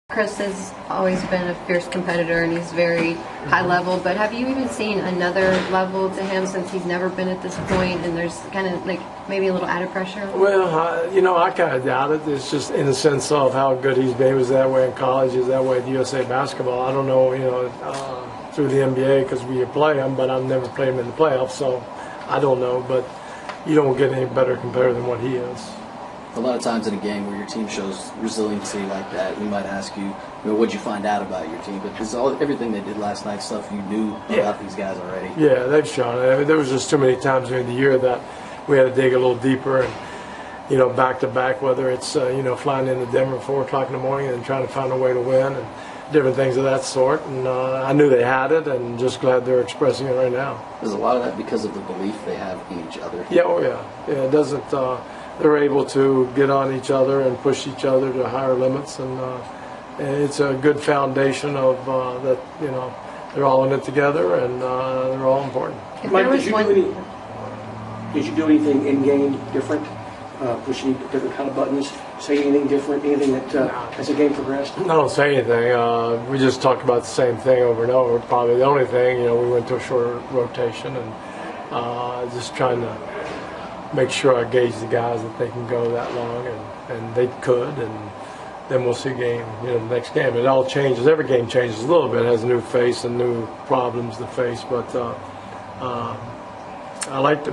Chris has always been a fierce competitor and he's very high level, but have you even seen another level to him since he's never been at this point and there's kind of like maybe a little added pressure? Well, I kind of doubt it. It's just in the sense of how good he's been. He was that way in college, he's that way at USA basketball. I don't know, through the NBA because we play him, but I've never played him in the playoffs, so I don't know. But you don't get any better competitor than what he is. A lot of times in a game where your team shows resiliency like that, we might ask you, what'd you find out about your team? But this is everything they did last night, stuff you knew about these guys already. Yeah, they've shown it. There was just too many times during the year that we had to dig a little deeper and, back to back, whether it's, flying into Denver at 4 o'clock in the morning and trying to find a way to win and different things of that sort. And I knew they had it and just glad they're expressing it right now. There's a lot of that because of the belief they have in each other. Yeah, oh yeah. Yeah, it doesn't. They're able to get on each other and push each other to higher limits, and it's a good foundation of that. They're all in it together, and they're all important. Mike, did you do anything in game different? Push any different kind of buttons? Say anything different? Anything that as the game progressed? I don't say anything. We just talked about the same thing over and over. Probably the only thing, we went to a shorter rotation and just trying to make sure I gauge the guys that they can go that long, and they could, and then we'll see the next game. It all changes. Every game changes a little bit, has a new face and new problems to face, but I like to,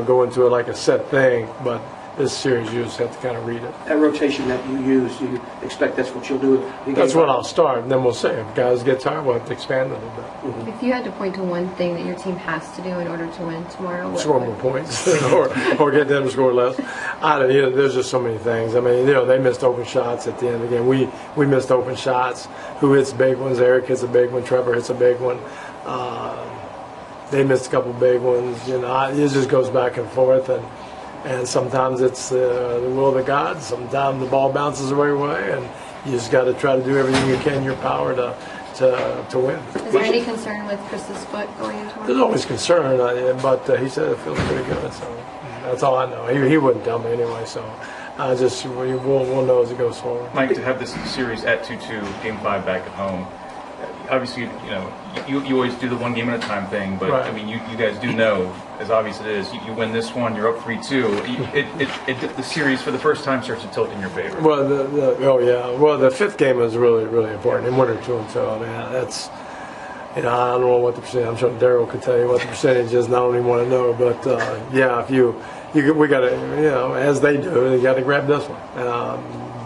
go into it like a set thing, but this series you just have to kind of read it. That rotation that you use, do you expect that's what you'll do? That's what I'll start, and then we'll see. If guys get tired, we'll have to expand a little bit. Mm-hmm. If you had to point to one thing that your team has to do in order to win tomorrow, what score more points or get them to score less. There's just so many things. I mean, they missed open shots at the end of the game. We missed open shots. Who hits big ones? Eric hits a big one. Trevor hits a big one. They missed a couple big ones. It just goes back and forth, and sometimes it's the will of the gods. Sometimes the ball bounces the right way, and you just got to try to do everything you can in your power to win. Is there any concern with Chris's foot going into tomorrow? There's always concern, but he said it feels pretty good, so that's all I know. He wouldn't tell me anyway, so we'll know as it goes forward. Mike, to have this series at 2-2, Game 5 back at home, obviously, you always do the one game at a time thing, but right. I mean, you guys do know, as obvious it is, you win this one, you're up 3-2. The series for the first time starts to tilt in your favor. Well, the fifth game is really, really important. In 1 or 2 and 2, I mean, that's, I don't know what the percentage. I'm sure Daryl could tell you what the percentage is, and I don't even want to know. But if we got to, as they do, you got to grab this one.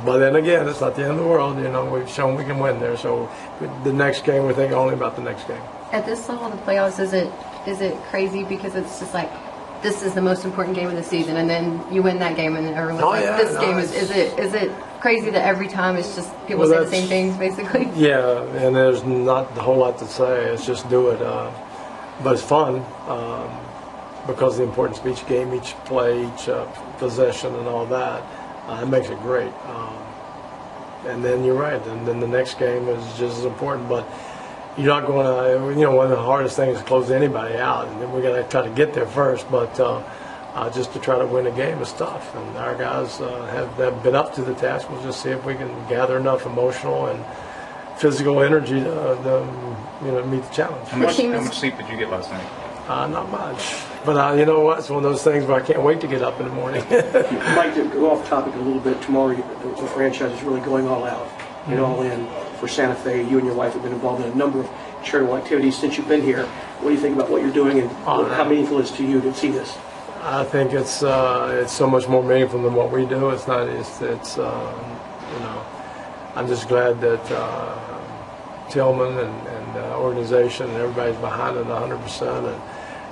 But then again, it's not the end of the world. We've shown we can win there. So the next game, we think only about the next game. At this level of the playoffs, is it crazy because it's just like this is the most important game of the season, and then you win that game, and everyone's this game is it crazy that every time it's just people say the same things basically? Yeah, and there's not a whole lot to say. It's just do it. But it's fun because of the importance of each game, each play, each possession, and all that. It makes it great. And then you're right. And then the next game is just as important. But you're not going to, one of the hardest things is to close anybody out. And then we got to try to get there first. But just to try to win a game is tough. And our guys have been up to the task. We'll just see if we can gather enough emotional and physical energy to meet the challenge. How much sleep did you get last night? Not much. But you know what? It's one of those things where I can't wait to get up in the morning. Mike, to go off topic a little bit, tomorrow the franchise is really going all out and all in for Santa Fe. You and your wife have been involved in a number of charitable activities since you've been here. What do you think about what you're doing, and how meaningful it is to you to see this? I think it's so much more meaningful than what we do. It's not. I'm just glad that Tillman and the organization and everybody's behind it 100%.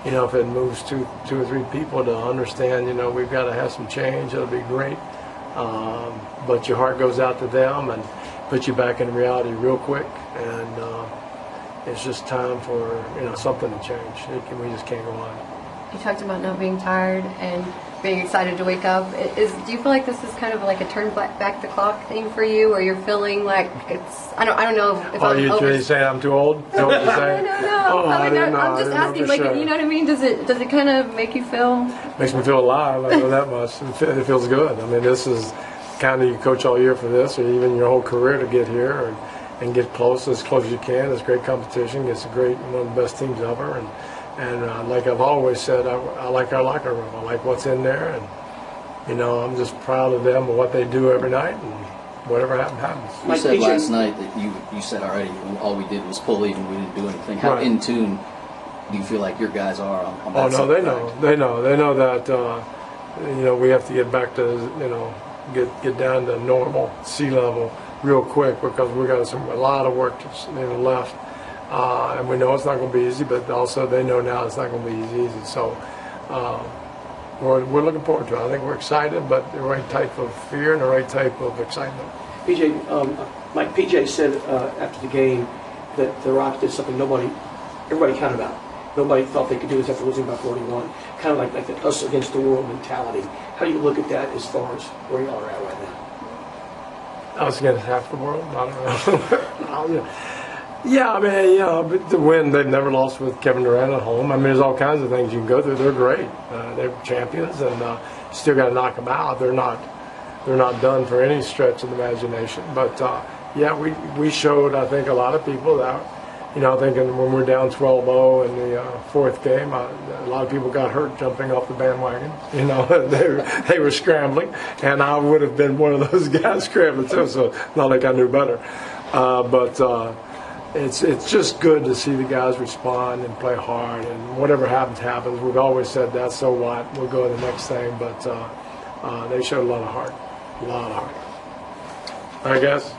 And if it moves two or three people to understand, we've got to have some change, it'll be great. But your heart goes out to them and puts you back in reality real quick. And it's just time for something to change. We just can't go on. You talked about not being tired and being excited to wake up. Do you feel like this is kind of like a turn back the clock thing for you, or you're feeling like it's? I don't know if I'm you saying I'm too old? Is that what you're saying? No. I'm just asking. Like, sure. You know what I mean? Does it kind of make you feel? Makes me feel alive. I know that much. It feels good. I mean, this is kind of you coach all year for this, or even your whole career to get here and get close as you can. It's great competition. It's one of the best teams ever. And like I've always said, I like our locker room. I like what's in there, and I'm just proud of them and what they do every night. And whatever happens. You said last night that you said already all we did was pull even. We didn't do anything. How in tune do you feel like your guys are on that? Oh no, they know that we have to get back to get down to normal sea level real quick, because we got a lot of work left, and we know it's not going to be easy, but also they know now it's not going to be easy. So we're looking forward to it. I think we're excited, but the right type of fear and the right type of excitement. PJ, Mike, PJ said after the game that the Rocks did something everybody counted out. Nobody thought they could do this after losing by 41. Kind of like the us against the world mentality. How do you look at that as far as where you are at right now? Us against half the world? I don't know. Yeah, I mean, but to win, they've never lost with Kevin Durant at home. I mean, there's all kinds of things you can go through. They're great. They're champions, and you still got to knock them out. They're not done for any stretch of the imagination. But yeah, we showed, I think, a lot of people that, I think when we're down 12-0 in the fourth game, a lot of people got hurt jumping off the bandwagon. They were scrambling, and I would have been one of those guys scrambling too. So not like I knew better, but. It's just good to see the guys respond and play hard, and whatever happens. We've always said that, so what? We'll go to the next thing, but they showed a lot of heart. All right, guys.